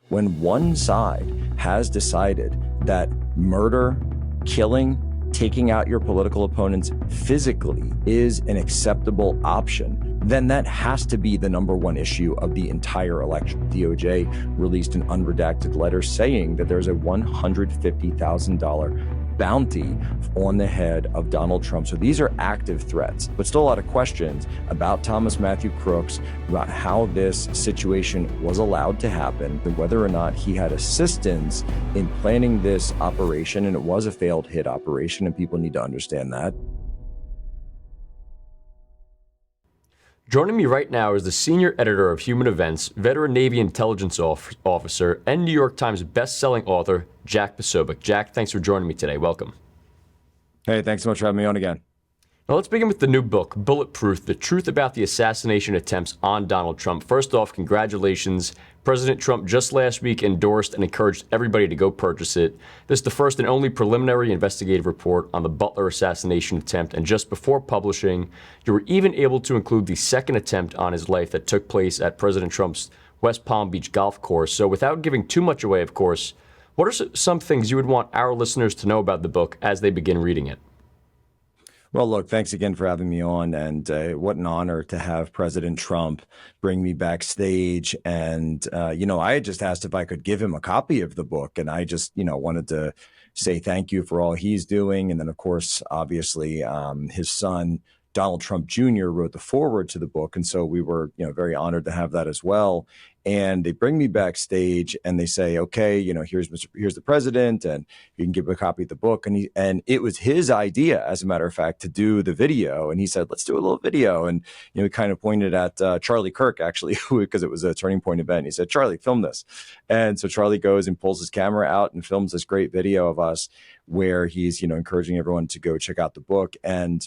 when one side has decided that murder, killing, taking out your political opponents physically is an acceptable option, then that has to be the number one issue of the entire election. DOJ released an unredacted letter saying that there's a $150,000 bounty on the head of Donald Trump. So these are active threats, but still a lot of questions about Thomas Matthew Crooks, about how this situation was allowed to happen, and whether or not he had assistance in planning this operation. And it was a failed hit operation, and people need to understand that. Joining me right now is the senior editor of Human Events, veteran Navy intelligence officer, and New York Times best-selling author, Jack Posobiec. Jack, thanks for joining me today. Welcome. Hey, thanks so much for having me on again. Now let's begin with the new book, Bulletproof, The Truth About the Assassination Attempts on Donald Trump. First off, congratulations. President Trump just last week endorsed and encouraged everybody to go purchase it. This is the first and only preliminary investigative report on the Butler assassination attempt, and just before publishing, you were even able to include the second attempt on his life that took place at President Trump's West Palm Beach golf course. So without giving too much away, of course, what are some things you would want our listeners to know about the book as they begin reading it? Well, look, thanks again for having me on. And what an honor to have President Trump bring me backstage. And, I had just asked if I could give him a copy of the book. And I just, wanted to say thank you for all he's doing. And then, of course, obviously, his son, Donald Trump Jr., wrote the foreword to the book. And so we were, very honored to have that as well. And they bring me backstage and they say, okay, here's the president, and you can give a copy of the book. And it was his idea, as a matter of fact, to do the video. And he said, let's do a little video. And, he kind of pointed at Charlie Kirk, actually, because it was a Turning Point event. He said, Charlie, film this. And so Charlie goes and pulls his camera out and films this great video of us where he's, encouraging everyone to go check out the book. And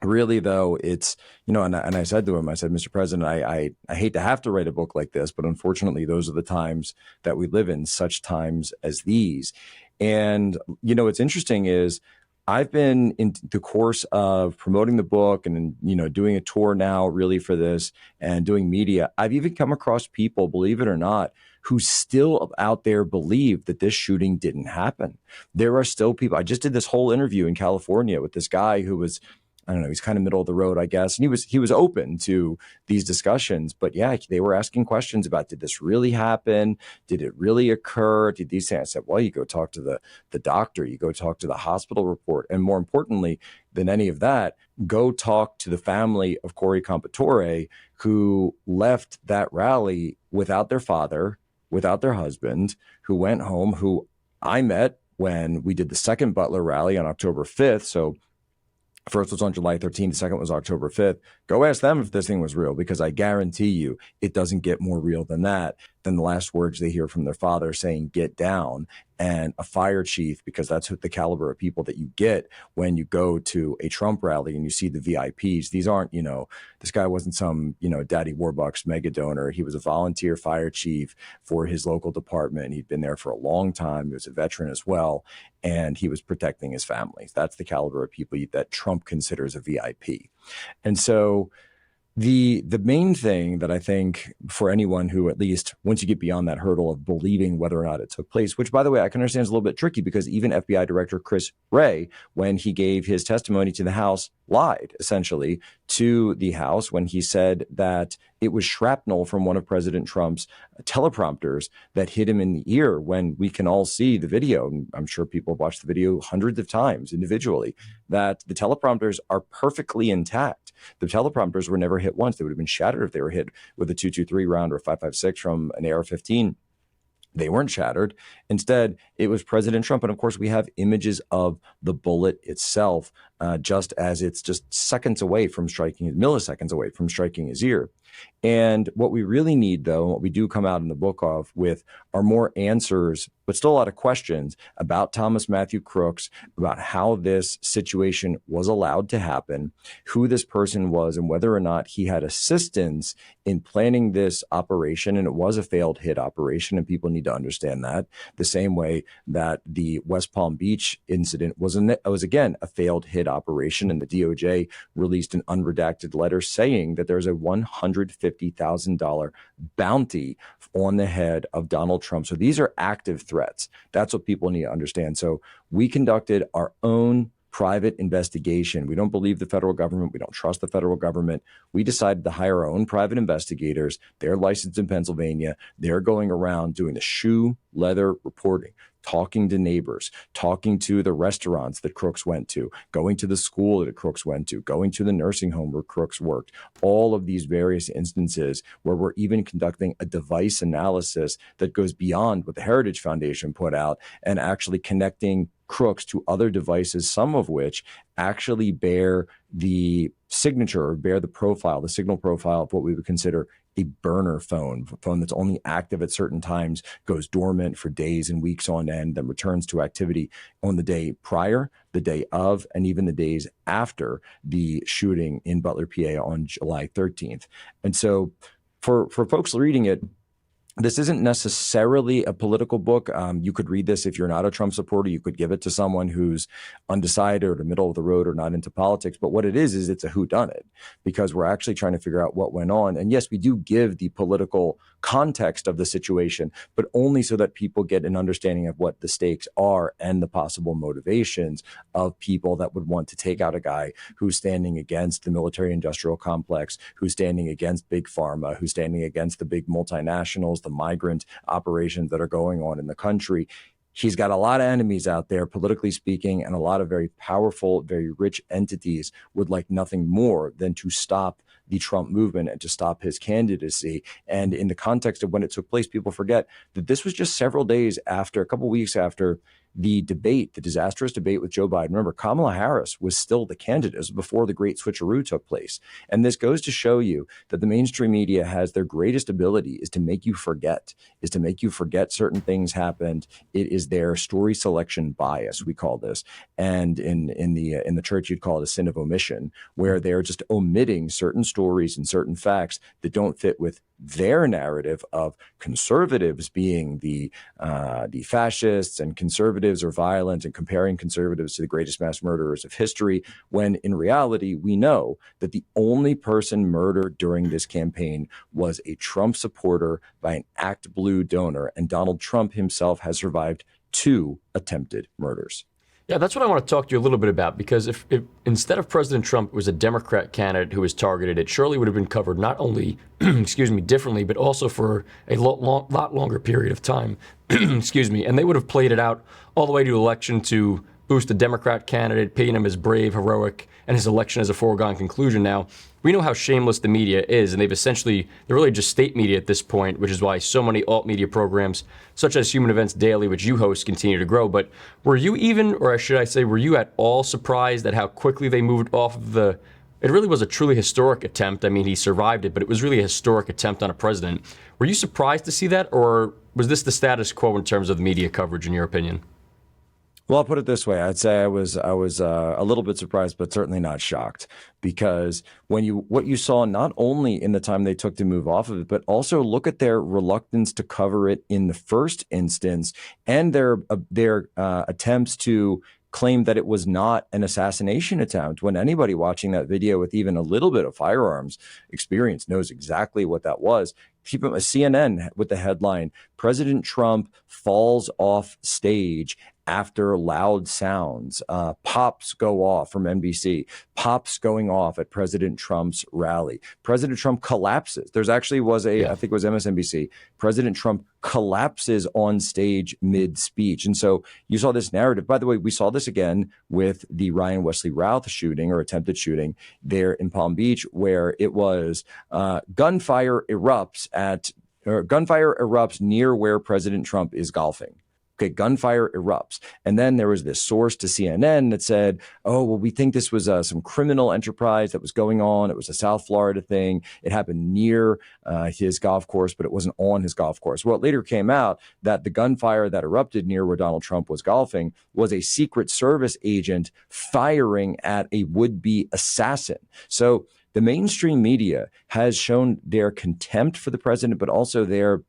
really, though, it's, and I said to him, I said, Mr. President, I hate to have to write a book like this, but unfortunately, those are the times that we live in, such times as these. And, what's interesting is I've been in the course of promoting the book and, doing a tour now really for this and doing media. I've even come across people, believe it or not, who still out there believe that this shooting didn't happen. There are still people. I just did this whole interview in California with this guy who was, I don't know, he's kind of middle of the road, I guess. And he was open to these discussions. But yeah, they were asking questions about, did this really happen? Did it really occur? Did these things? I said, well, you go talk to the doctor, you go talk to the hospital report. And more importantly than any of that, go talk to the family of Corey Compatore, who left that rally without their father, without their husband, who went home, who I met when we did the second Butler rally on October 5th. So first was on July 13th. The second was October 5th. Go ask them if this thing was real, because I guarantee you it doesn't get more real than that, than the last words they hear from their father saying, get down. And a fire chief, because that's the caliber of people that you get when you go to a Trump rally and you see the VIPs. These aren't, this guy wasn't some, Daddy Warbucks mega donor. He was a volunteer fire chief for his local department. He'd been there for a long time. He was a veteran as well. And he was protecting his family. That's the caliber of people that Trump considers a VIP. And so the main thing that I think for anyone who, at least once you get beyond that hurdle of believing whether or not it took place, which, by the way, I can understand is a little bit tricky, because even FBI Director Chris Wray, when he gave his testimony to the House, lied essentially to the House when he said that it was shrapnel from one of President Trump's teleprompters that hit him in the ear, when we can all see the video. And I'm sure people have watched the video hundreds of times individually, that the teleprompters are perfectly intact. The teleprompters were never hit once. They would have been shattered if they were hit with a .223 round or 5.56 from an AR-15. They weren't shattered. Instead, it was President Trump. And of course, we have images of the bullet itself, just as it's just milliseconds away from striking his ear. And what we really need, though, and what we do come out in the book with are more answers, but still a lot of questions about Thomas Matthew Crooks, about how this situation was allowed to happen, who this person was, and whether or not he had assistance in planning this operation. And it was a failed hit operation, and people need to understand that. The same way that the West Palm Beach incident was again a failed hit operation, and the DOJ released an unredacted letter saying that there's a $150,000 $150,000 bounty on the head of Donald Trump. So these are active threats. That's what people need to understand. So we conducted our own private investigation. We don't believe the federal government. We don't trust the federal government. We decided to hire our own private investigators. They're licensed in Pennsylvania. They're going around doing the shoe leather reporting, talking to neighbors, talking to the restaurants that Crooks went to, going to the school that Crooks went to, going to the nursing home where Crooks worked. All of these various instances where we're even conducting a device analysis that goes beyond what the Heritage Foundation put out and actually connecting Crooks to other devices, some of which actually bear the signature or bear the profile, the signal profile of what we would consider a burner phone, a phone that's only active at certain times, goes dormant for days and weeks on end, then returns to activity on the day prior, the day of, and even the days after the shooting in Butler, PA on July 13th. And so for folks reading it, this isn't necessarily a political book. You could read this if you're not a Trump supporter. You could give it to someone who's undecided or the middle of the road or not into politics. But what it is it's a whodunit, because we're actually trying to figure out what went on. And yes, we do give the political context of the situation, but only so that people get an understanding of what the stakes are and the possible motivations of people that would want to take out a guy who's standing against the military industrial complex, who's standing against big pharma, who's standing against the big multinationals, the migrant operations that are going on in the country. He's got a lot of enemies out there, politically speaking, and a lot of very powerful, very rich entities would like nothing more than to stop the Trump movement and to stop his candidacy. And in the context of when it took place, people forget that this was just several days after, a couple of weeks after the debate, the disastrous debate with Joe Biden. Remember, Kamala Harris was still the candidate. It was before the great switcheroo took place. And this goes to show you that the mainstream media has their greatest ability is to make you forget, certain things happened. It is their story selection bias, we call this. And in the church, you'd call it a sin of omission, where they're just omitting certain stories and certain facts that don't fit with their narrative of conservatives being the fascists and conservatives are violent and comparing conservatives to the greatest mass murderers of history, when in reality, we know that the only person murdered during this campaign was a Trump supporter by an Act Blue donor. And Donald Trump himself has survived 2 attempted murders. Yeah, that's what I want to talk to you a little bit about, because if instead of President Trump, it was a Democrat candidate who was targeted, it surely would have been covered not only, differently, but also for a lot longer period of time. And they would have played it out all the way to election to boost the Democrat candidate, painting him as brave, heroic, and his election as a foregone conclusion. Now, we know how shameless the media is, and they're really just state media at this point, which is why so many alt media programs, such as Human Events Daily, which you host, continue to grow. But were you at all surprised at how quickly they moved off of it really was a truly historic attempt. I mean, he survived it, but it was really a historic attempt on a president. Were you surprised to see that, or was this the status quo in terms of the media coverage, in your opinion? Well, I'll put it this way. I'd say I was a little bit surprised, but certainly not shocked, because what you saw not only in the time they took to move off of it, but also look at their reluctance to cover it in the first instance, and their attempts to claim that it was not an assassination attempt, when anybody watching that video with even a little bit of firearms experience knows exactly what that was. Keep a CNN with the headline, "President Trump falls off stage after loud sounds." Pops go off from NBC. Pops going off at President Trump's rally. President Trump collapses. There's actually I think it was MSNBC. President Trump collapses on stage mid-speech. And so you saw this narrative. By the way, we saw this again with the Ryan Wesley Routh shooting, or attempted shooting, there in Palm Beach, where it was gunfire erupts near where President Trump is golfing. Okay, gunfire erupts. And then there was this source to CNN that said, oh, well, we think this was some criminal enterprise that was going on. It was a South Florida thing. It happened near his golf course, but it wasn't on his golf course. Well, it later came out that the gunfire that erupted near where Donald Trump was golfing was a Secret Service agent firing at a would-be assassin. So the mainstream media has shown their contempt for the president, but also their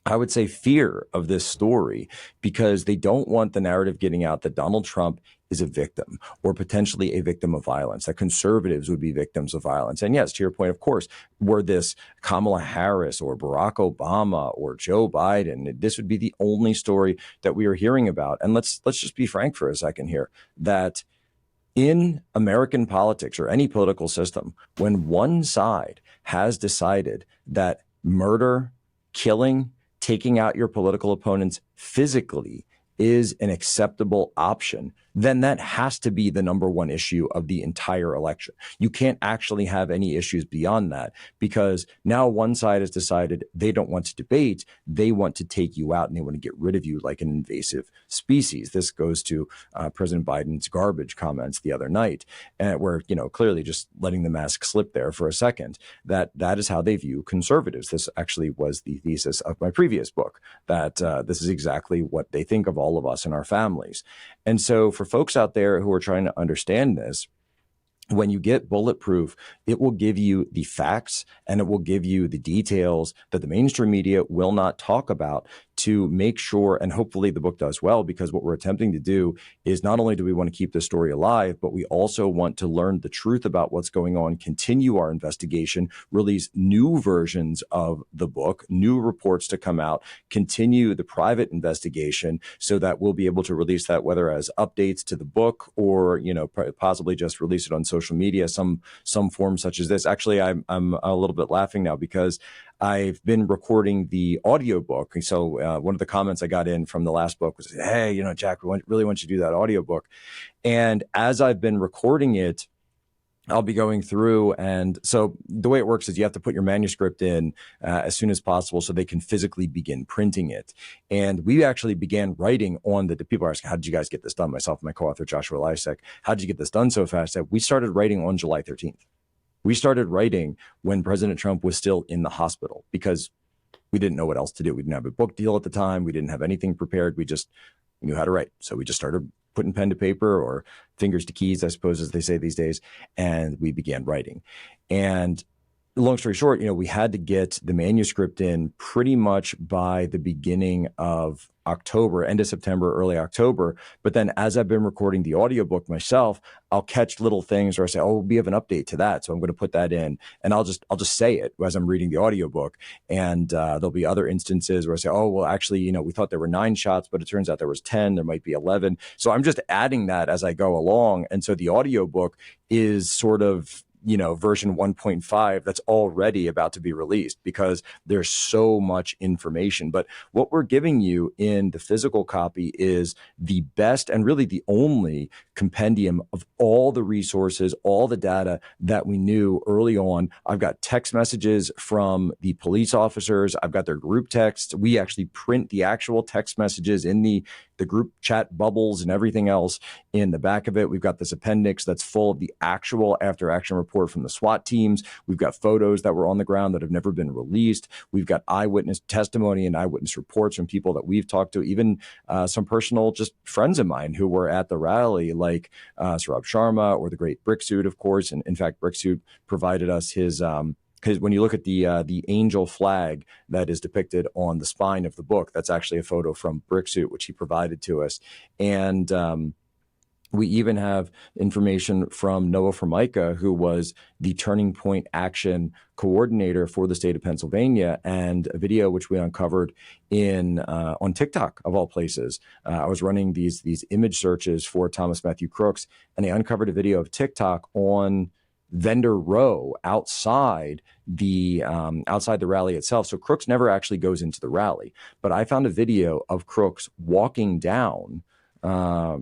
I would say, fear of this story, because they don't want the narrative getting out that Donald Trump is a victim or potentially a victim of violence, that conservatives would be victims of violence. And yes, to your point, of course, were this Kamala Harris or Barack Obama or Joe Biden, this would be the only story that we are hearing about. And let's just be frank for a second here, that in American politics or any political system, when one side has decided that murder, killing, taking out your political opponents physically is an acceptable option, then that has to be the number one issue of the entire election. You can't actually have any issues beyond that, because now one side has decided they don't want to debate. They want to take you out and they want to get rid of you like an invasive species. This goes to President Biden's garbage comments the other night, where, clearly just letting the mask slip there for a second, that is how they view conservatives. This actually was the thesis of my previous book, that this is exactly what they think of all of us and our families. And so for folks out there who are trying to understand this, when you get Bulletproof, it will give you the facts and it will give you the details that the mainstream media will not talk about, to make sure, and hopefully the book does well, because what we're attempting to do is not only do we want to keep the story alive, but we also want to learn the truth about what's going on, continue our investigation, release new versions of the book, new reports to come out, continue the private investigation, so that we'll be able to release that, whether as updates to the book or, possibly just release it on social media, some form such as this. Actually, I'm a little bit laughing now because I've been recording the audiobook. And so one of the comments I got in from the last book was, hey, Jack, we really want you to do that audiobook. And as I've been recording it, I'll be going through. And so the way it works is you have to put your manuscript in as soon as possible so they can physically begin printing it. And we actually began writing on the people are asking, how did you guys get this done? Myself and my co-author, Joshua Lisec, how did you get this done so fast? That we started writing on July 13th. We started writing when President Trump was still in the hospital, because we didn't know what else to do. We didn't have a book deal at the time. We didn't have anything prepared. We just knew how to write. So we just started putting pen to paper, or fingers to keys, I suppose, as they say these days. And we began writing. And long story short, we had to get the manuscript in pretty much by the beginning of October, end of September, early October. But then as I've been recording the audiobook myself, I'll catch little things, or I say, oh, we have an update to that, so I'm going to put that in. And I'll just say it as I'm reading the audiobook. And there'll be other instances where I say, oh, well, actually, we thought there were 9 shots, but it turns out there was 10, there might be 11. So I'm just adding that as I go along. And so the audiobook is sort of, version 1.5 that's already about to be released, because there's so much information. But what we're giving you in the physical copy is the best and really the only compendium of all the resources, all the data that we knew early on. I've got text messages from the police officers. I've got their group texts. We actually print the actual text messages in the group chat bubbles and everything else in the back of it. We've got this appendix that's full of the actual after action report from the SWAT teams. We've got photos that were on the ground that have never been released. We've got eyewitness testimony and eyewitness reports from people that we've talked to, even some personal just friends of mine who were at the rally, like Saurabh Sharma or the great Bricksuit, of course. And in fact, Bricksuit provided us his because when you look at the angel flag that is depicted on the spine of the book, that's actually a photo from Bricksuit, which he provided to us. And we even have information from Noah Formica, who was the Turning Point Action coordinator for the state of Pennsylvania, and a video which we uncovered on TikTok, of all places. I was running these image searches for Thomas Matthew Crooks, and I uncovered a video of TikTok on Vendor Row outside the rally itself. So Crooks never actually goes into the rally, but I found a video of Crooks walking down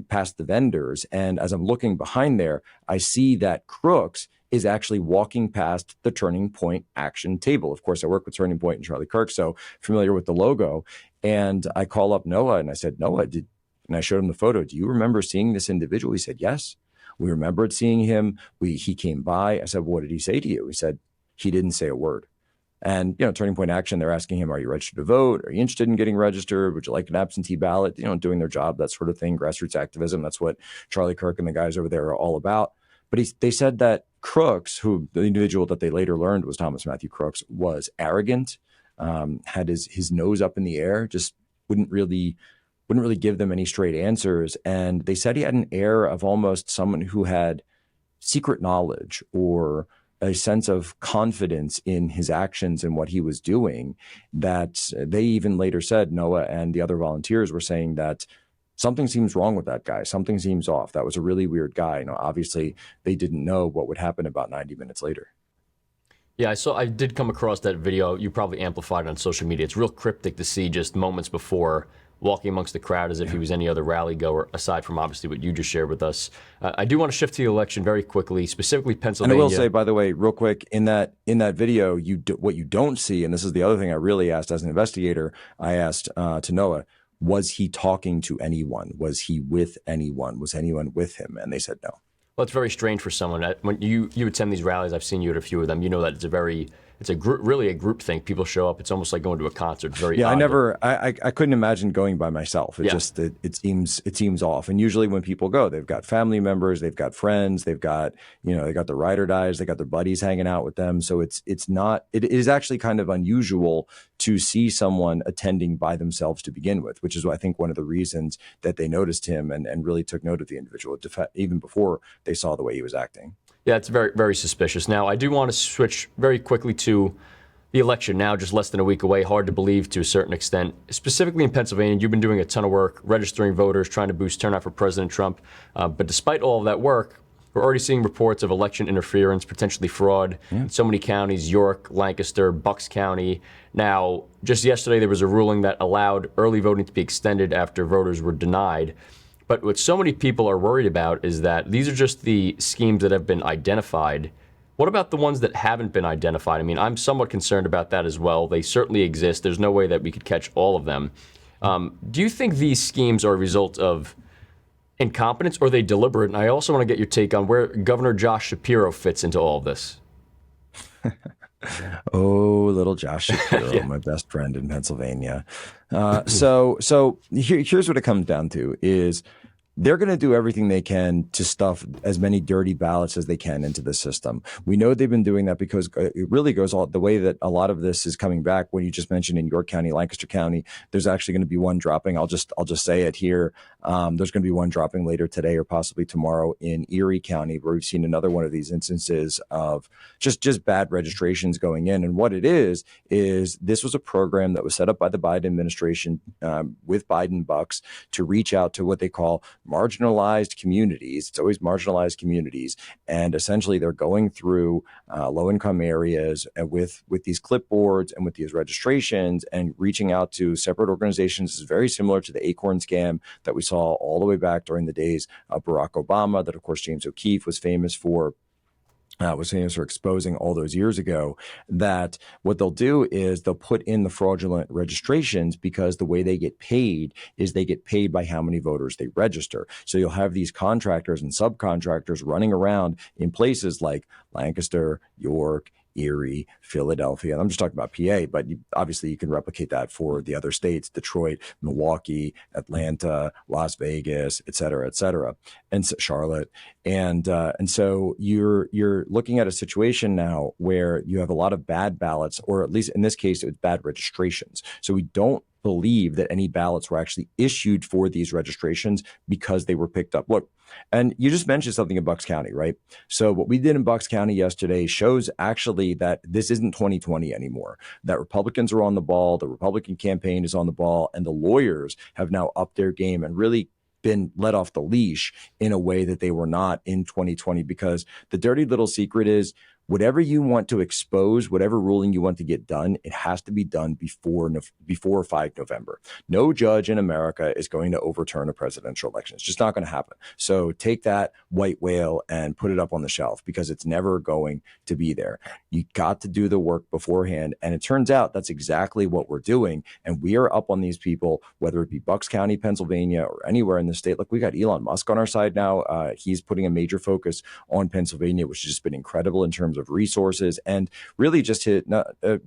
past the vendors, and as I'm looking behind there, I see that Crooks is actually walking past the Turning Point Action table. Of course, I work with Turning Point and Charlie Kirk, so familiar with the logo. And I call up Noah and I said, Noah, and I showed him the photo. Do you remember seeing this individual? He said, yes. We remembered seeing him. He came by. I said, what did he say to you? He said, he didn't say a word. And, Turning Point Action, they're asking him, are you registered to vote? Are you interested in getting registered? Would you like an absentee ballot? Doing their job, that sort of thing, grassroots activism. That's what Charlie Kirk and the guys over there are all about. But they said that Crooks, who the individual that they later learned was Thomas Matthew Crooks, was arrogant, had his nose up in the air, just wouldn't really give them any straight answers. And they said he had an air of almost someone who had secret knowledge or a sense of confidence in his actions and what he was doing, that they even later said, Noah and the other volunteers were saying that something seems wrong with that guy. Something seems off. That was a really weird guy. Obviously they didn't know what would happen about 90 minutes later. Yeah, I did come across that video. You probably amplified it on social media. It's real cryptic to see just moments before walking amongst the crowd as if he was any other rally goer, aside from obviously what you just shared with us. I do want to shift to the election very quickly, specifically Pennsylvania. And I will say, by the way, real quick, in that video, what you don't see, and this is the other thing I really asked as an investigator, I asked to Noah, was he talking to anyone? Was he with anyone? Was anyone with him? And they said no. Well, it's very strange for someone. When you attend these rallies, I've seen you at a few of them. You know that it's a group, really a group thing. People show up. It's almost like going to a concert. It's very odd. I couldn't imagine going by myself. It seems off. And usually when people go, they've got family members, they've got friends, they've got they got their ride or dies, they got their buddies hanging out with them. So it is actually kind of unusual to see someone attending by themselves to begin with, which is I think one of the reasons that they noticed him and really took note of the individual even before they saw the way he was acting. Yeah, it's very, very suspicious. Now, I do want to switch very quickly to the election now, just less than a week away. Hard to believe to a certain extent. Specifically in Pennsylvania, you've been doing a ton of work registering voters, trying to boost turnout for President Trump. But despite all of that work, we're already seeing reports of election interference, potentially fraud in so many counties: York, Lancaster, Bucks County. Now, just yesterday, there was a ruling that allowed early voting to be extended after voters were denied. But what so many people are worried about is that these are just the schemes that have been identified. What about the ones that haven't been identified? I mean, I'm somewhat concerned about that as well. They certainly exist. There's no way that we could catch all of them. Do you think these schemes are a result of incompetence or are they deliberate? And I also want to get your take on where Governor Josh Shapiro fits into all of this. Oh, little Josh Shapiro, my best friend in Pennsylvania. So here's what it comes down to is they're going to do everything they can to stuff as many dirty ballots as they can into the system. We know they've been doing that because it really goes all the way that a lot of this is coming back. When you just mentioned in York County, Lancaster County, there's actually going to be one dropping. I'll just say it here. There's going to be one dropping later today or possibly tomorrow in Erie County, where we've seen another one of these instances of just bad registrations going in. And what it is this was a program that was set up by the Biden administration with Biden bucks to reach out to what they call marginalized communities. It's always marginalized communities. And essentially they're going through low-income areas with these clipboards and with these registrations and reaching out to separate organizations. This is very similar to the Acorn scam that we saw all the way back during the days of Barack Obama, that of course James O'Keefe was famous for exposing all those years ago. That what they'll do is they'll put in the fraudulent registrations because the way they get paid is they get paid by how many voters they register. So you'll have these contractors and subcontractors running around in places like Lancaster, York, Erie, Philadelphia. And I'm just talking about PA, but obviously you can replicate that for the other states: Detroit, Milwaukee, Atlanta, Las Vegas, et cetera, and Charlotte. And so you're looking at a situation now where you have a lot of bad ballots, or at least in this case, it was bad registrations. So we don't believe that any ballots were actually issued for these registrations because they were picked up. Look, and you just mentioned something in Bucks County, right? So what we did in Bucks County yesterday shows actually that this isn't 2020 anymore, that Republicans are on the ball, the Republican campaign is on the ball, and the lawyers have now upped their game and really been let off the leash in a way that they were not in 2020. Because the dirty little secret is, whatever you want to expose, whatever ruling you want to get done, it has to be done before 5 November. No judge in America is going to overturn a presidential election. It's just not going to happen. So take that white whale and put it up on the shelf, because it's never going to be there. You got to do the work beforehand. And it turns out that's exactly what we're doing. And we are up on these people, whether it be Bucks County, Pennsylvania, or anywhere in the state. Look, we got Elon Musk on our side now. He's putting a major focus on Pennsylvania, which has just been incredible in terms terms of resources, and really just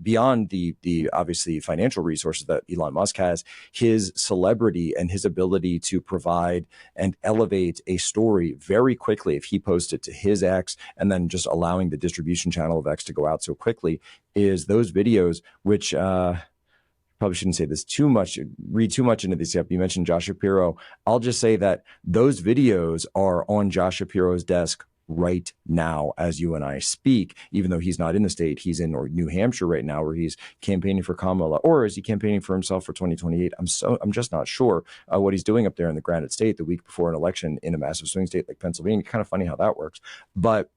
beyond the obviously financial resources that Elon Musk has, his celebrity and his ability to provide and elevate a story very quickly if he posts it to his X, and then just allowing the distribution channel of X to go out so quickly, is those videos, which probably shouldn't say this too much, read too much into this yet. You mentioned Josh Shapiro. I'll just say that those videos are on Josh Shapiro's desk right now as you and I speak, even though he's not in the state. He's in New Hampshire right now, where he's campaigning for Kamala, or is he campaigning for himself for 2028? I'm just not sure what he's doing up there in the Granite State the week before an election in a massive swing state like Pennsylvania. Kind of funny how that works. But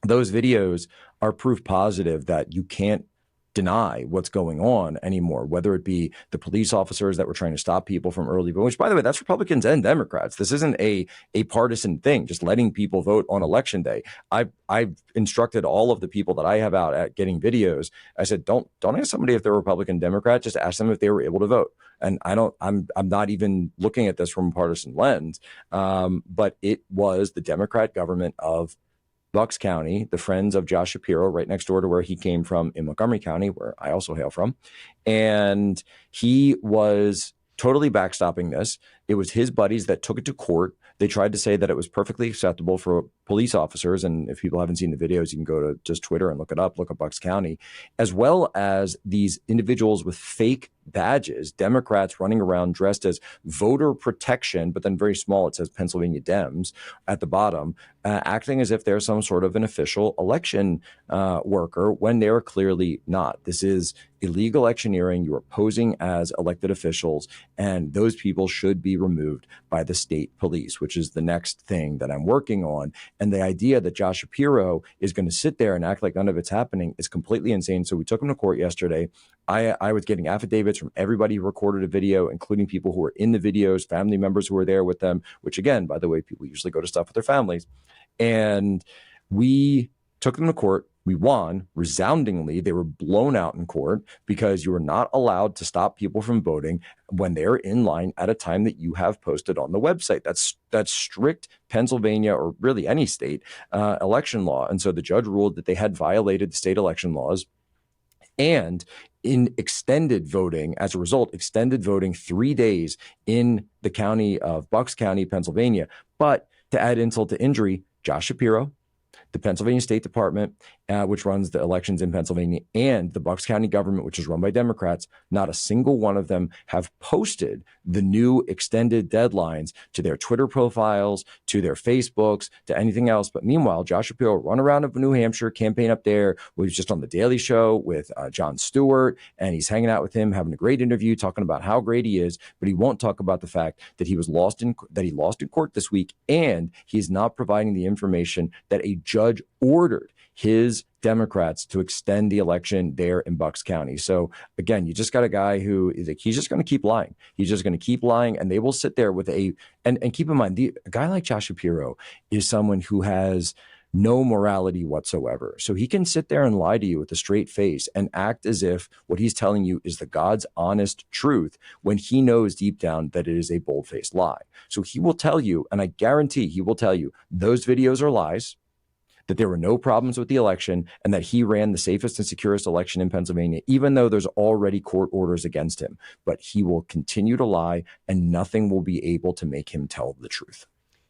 those videos are proof positive that you can't deny what's going on anymore, whether it be the police officers that were trying to stop people from early voting, which, by the way, that's Republicans and Democrats. This isn't a partisan thing, just letting people vote on election day. I've instructed all of the people that I have out at getting videos. I said, don't ask somebody if they're Republican, Democrat, just ask them if they were able to vote. And I'm not even looking at this from a partisan lens, but it was the Democrat government of Bucks County, the friends of Josh Shapiro, right next door to where he came from in Montgomery County, where I also hail from. And he was totally backstopping this. It was his buddies that took it to court. They tried to say that it was perfectly acceptable for police officers. And if people haven't seen the videos, you can go to just Twitter and look up Bucks County, as well as these individuals with fake badges, Democrats running around dressed as voter protection, but then very small, it says Pennsylvania Dems at the bottom, acting as if they're some sort of an official election worker when they're clearly not. This is illegal electioneering. You are posing as elected officials, and those people should be removed by the state police, which is the next thing that I'm working on. And the idea that Josh Shapiro is going to sit there and act like none of it's happening is completely insane. So we took him to court yesterday. I was getting affidavits from everybody who recorded a video, including people who were in the videos, family members who were there with them, which again, by the way, people usually go to stuff with their families. And we took them to court. We won resoundingly. They were blown out in court because you are not allowed to stop people from voting when they're in line at a time that you have posted on the website. That's strict Pennsylvania, or really any state, election law. And so the judge ruled that they had violated the state election laws. And in extended voting, as a result, extended voting 3 days in the county of Bucks County, Pennsylvania. But to add insult to injury, Josh Shapiro, the Pennsylvania State Department, which runs the elections in Pennsylvania, and the Bucks County government, which is run by Democrats, not a single one of them have posted the new extended deadlines to their Twitter profiles, to their Facebooks, to anything else. But meanwhile, Josh Shapiro run around of New Hampshire, campaign up there. He was just on The Daily Show with Jon Stewart, and he's hanging out with him, having a great interview, talking about how great he is. But he won't talk about the fact that he lost in court this week, and he's not providing the information that a judge ordered his Democrats to extend the election there in Bucks County. So again, you just got a guy who is like, he's just going to keep lying. He's just going to keep lying, and they will sit there with and keep in mind, a guy like Josh Shapiro is someone who has no morality whatsoever. So he can sit there and lie to you with a straight face and act as if what he's telling you is the God's honest truth, when he knows deep down that it is a bold-faced lie. So he will tell you, and I guarantee he will tell you, those videos are lies, that there were no problems with the election, and that he ran the safest and securest election in Pennsylvania, even though there's already court orders against him. But he will continue to lie, and nothing will be able to make him tell the truth.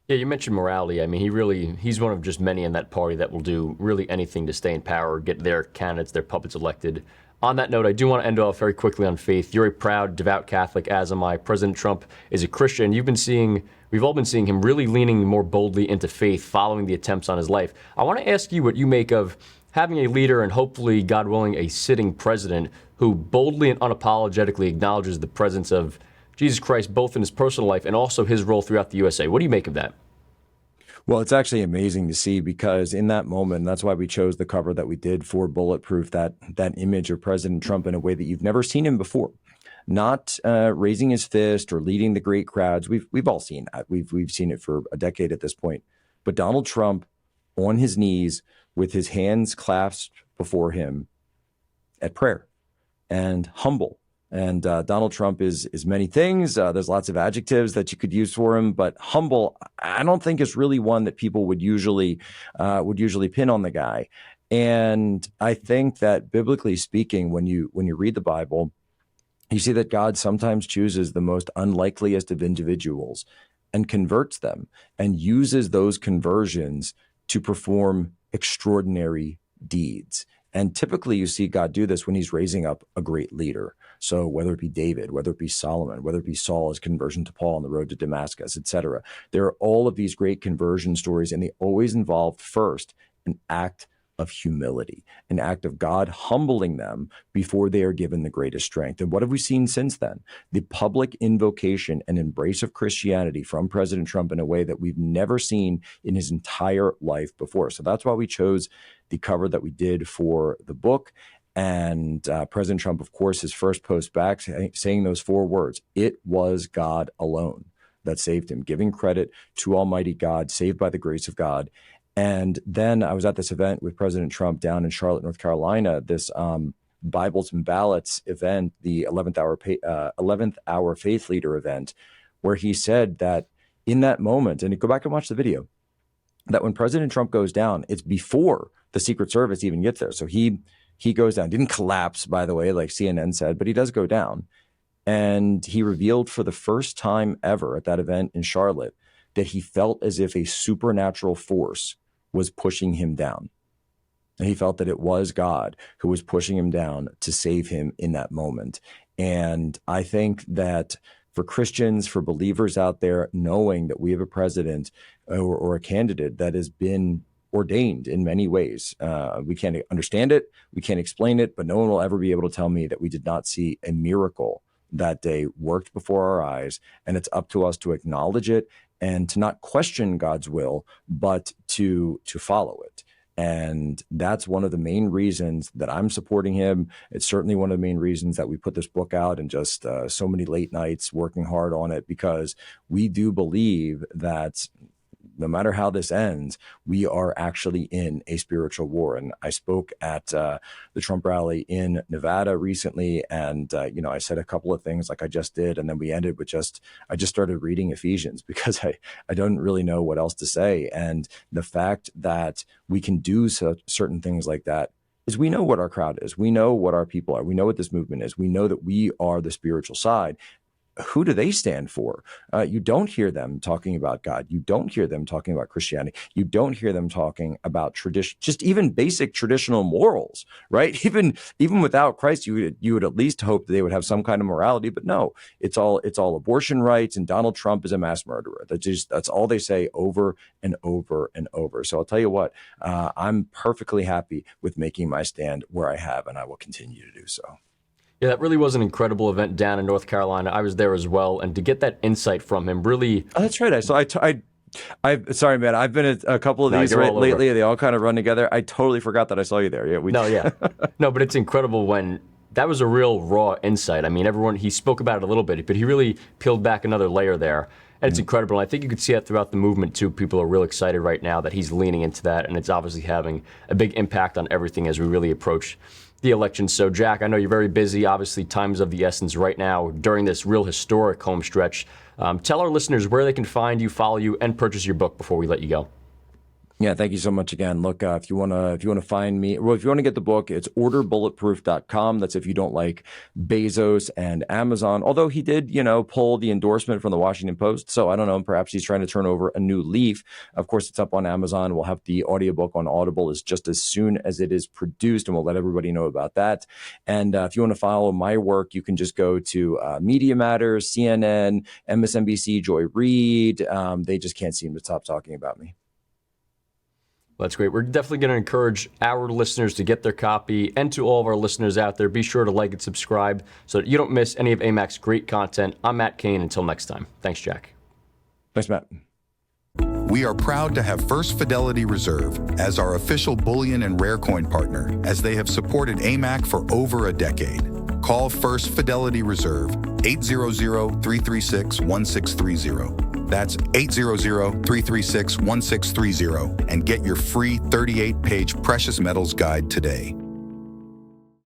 Yeah, you mentioned morality. I mean, he's one of just many in that party that will do really anything to stay in power, get their candidates, their puppets elected. On that note, I do want to end off very quickly on faith. You're a proud, devout Catholic, as am I. President Trump is a Christian. We've all been seeing him really leaning more boldly into faith following the attempts on his life. I want to ask you what you make of having a leader, and hopefully, God willing, a sitting president who boldly and unapologetically acknowledges the presence of Jesus Christ, both in his personal life and also his role throughout the USA. What do you make of that? Well, it's actually amazing to see, because in that moment, that's why we chose the cover that we did for Bulletproof, that image of President Trump in a way that you've never seen him before. Not raising his fist or leading the great crowds. We've all seen that. We've seen it for a decade at this point. But Donald Trump on his knees with his hands clasped before him at prayer, and humble. And Donald Trump is many things. There's lots of adjectives that you could use for him, but humble, I don't think is really one that people would usually pin on the guy. And I think that biblically speaking, when you read the Bible, you see that God sometimes chooses the most unlikeliest of individuals and converts them and uses those conversions to perform extraordinary deeds. And typically you see God do this when he's raising up a great leader. So whether it be David, whether it be Solomon, whether it be Saul's conversion to Paul on the road to Damascus, etc. There are all of these great conversion stories, and they always involve first an act of humility, an act of God humbling them before they are given the greatest strength. And what have we seen since then? The public invocation and embrace of Christianity from President Trump in a way that we've never seen in his entire life before. So that's why we chose the cover that we did for the book. And President Trump, of course, his first post back saying those 4 words, "It was God alone that saved him," giving credit to Almighty God, saved by the grace of God. And then I was at this event with President Trump down in Charlotte, North Carolina, this Bibles and Ballots event, the 11th hour faith leader event, where he said that in that moment, and you go back and watch the video, that when President Trump goes down, it's before the Secret Service even gets there. So he goes down, didn't collapse, by the way, like CNN said, but he does go down. And he revealed for the first time ever at that event in Charlotte that he felt as if a supernatural force was pushing him down. And he felt that it was God who was pushing him down to save him in that moment. And I think that for Christians, for believers out there, knowing that we have a president or a candidate that has been ordained in many ways, we can't understand it, we can't explain it, but no one will ever be able to tell me that we did not see a miracle that day worked before our eyes. And it's up to us to acknowledge it and to not question God's will, but to follow it. And that's one of the main reasons that I'm supporting him. It's certainly one of the main reasons that we put this book out and just so many late nights working hard on it, because we do believe that no matter how this ends, we are actually in a spiritual war. And I spoke at the Trump rally in Nevada recently, and I said a couple of things like I just did, and then we ended with I just started reading Ephesians because I don't really know what else to say. And the fact that we can do certain things like that is we know what our crowd is. We know what our people are. We know what this movement is. We know that we are the spiritual side. Who do they stand for? You don't hear them talking about God. You don't hear them talking about Christianity. You don't hear them talking about tradition, just even basic traditional morals, right? Even without Christ, you would at least hope that they would have some kind of morality. But no, it's all abortion rights, and Donald Trump is a mass murderer. That's all they say over and over and over. So I'll tell you what, I'm perfectly happy with making my stand where I have, and I will continue to do so. Yeah, that really was an incredible event down in North Carolina. I was there as well, and to get that insight from him really... Oh, that's right. Sorry, man. I've been at a couple of these lately. They all kind of run together. I totally forgot that I saw you there. Yeah, No, but it's incredible when... That was a real raw insight. I mean, he spoke about it a little bit, but he really peeled back another layer there. And it's incredible. I think you could see that throughout the movement, too. People are real excited right now that he's leaning into that, and it's obviously having a big impact on everything as we really approach the election. So, Jack, I know you're very busy. Obviously, time's of the essence right now during this real historic home stretch. Tell our listeners where they can find you, follow you, and purchase your book before we let you go. Yeah, thank you so much again. Look, if you want to find me, well, if you want to get the book, it's orderbulletproof.com. That's if you don't like Bezos and Amazon. Although he did, pull the endorsement from the Washington Post. So I don't know, perhaps he's trying to turn over a new leaf. Of course, it's up on Amazon. We'll have the audiobook on Audible just as soon as it is produced, and we'll let everybody know about that. And if you want to follow my work, you can just go to Media Matters, CNN, MSNBC, Joy Reid. They just can't seem to stop talking about me. That's great. We're definitely going to encourage our listeners to get their copy, and to all of our listeners out there, be sure to like and subscribe so that you don't miss any of AMAC's great content. I'm Matt Kane. Until next time. Thanks, Jack. Thanks, Matt. We are proud to have First Fidelity Reserve as our official bullion and rare coin partner, as they have supported AMAC for over a decade. Call First Fidelity Reserve 800-336-1630. That's 800-336-1630 and get your free 38-page precious metals guide today.